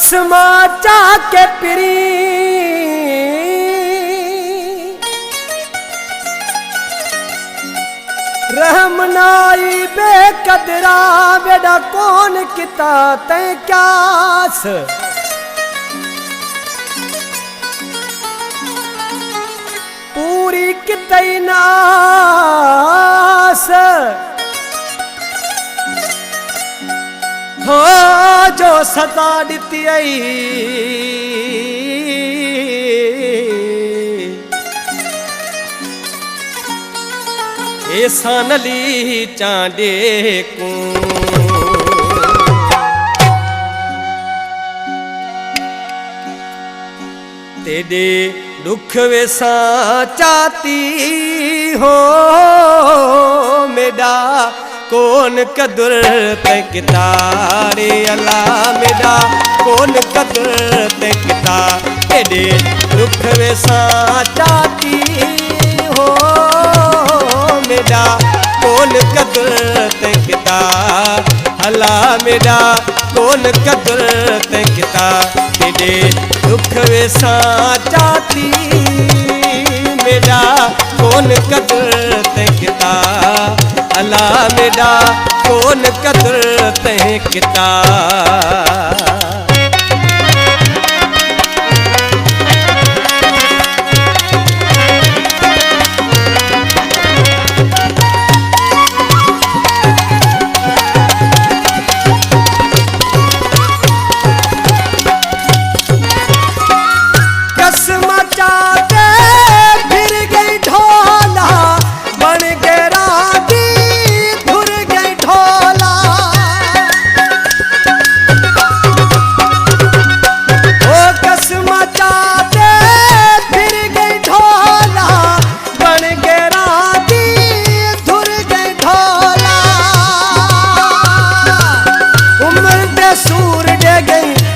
कसमा चाके पिरी रहमनाई बेकदरा बेड़ा कौन किता तै क्यास पूरी कितई नास हो जो सदा दिती आई ऐसा नली चांडे को तेरे दुख वैसा चाहती हो मेरा कौन कदर तकता रे अल्लाह मेरा कौन कदर तकता तेरे दुख वैसा चाहती हो मेरा कौन कदर तकता अल्लाह मेरा कौन कदर तकता तेरे दुख वैसा चाहती मेरा कौन कदर तकता अल्लाह मेरा कौन कदर तकता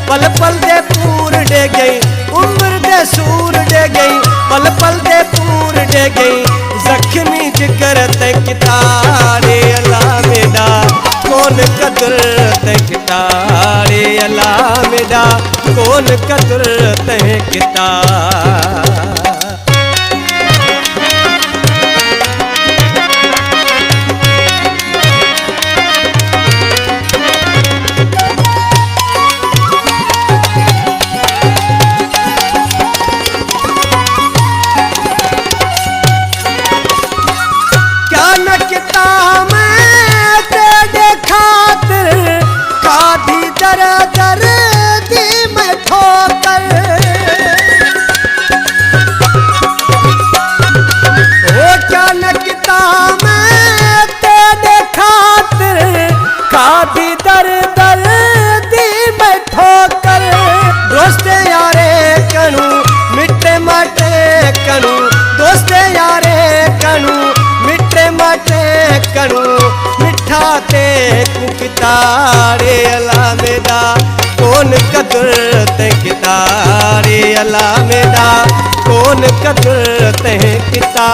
पल पल दे पूर डे गई उम्र दे सूर डे गई पल पल दे पूर डे गई जख्मी जिगर तकता रे अल्लाह मेरा कौन कदर तकता रे अल्लाह मेरा कौन कदर तकता रे अल्लाह मेरा कौन कदर तकता रे अल्लाह मेरा कौन कदर तकता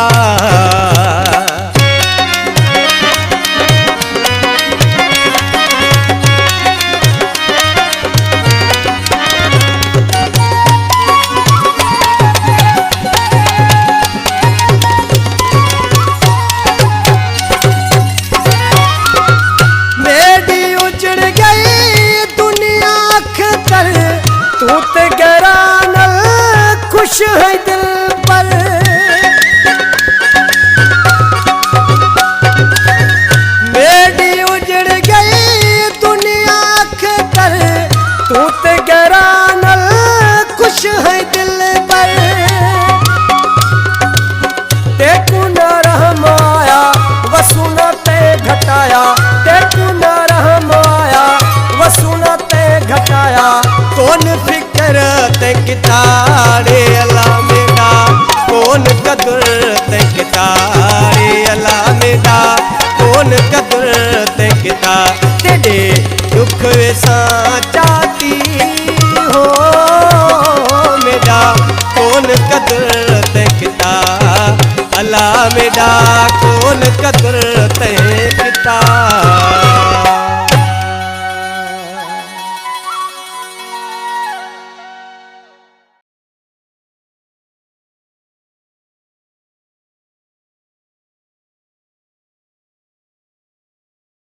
खुश है दिल पर मेरी उजड़ गई दुनिया कर तू ते गरानल खुश है दिल पर तेकू न रहम आया वसूना ते घटाया तेकू न रहम आया वसूना ते घटाया कौन फिक्र तकता रे अल्लाह मेरा कौन कदर तकता रे अल्लाह मेरा कौन कदर तकता तेरे दुख वैसा चाहती हो मेरा कौन कदर तकता अल्लाह मेरा कौन कदर तकता।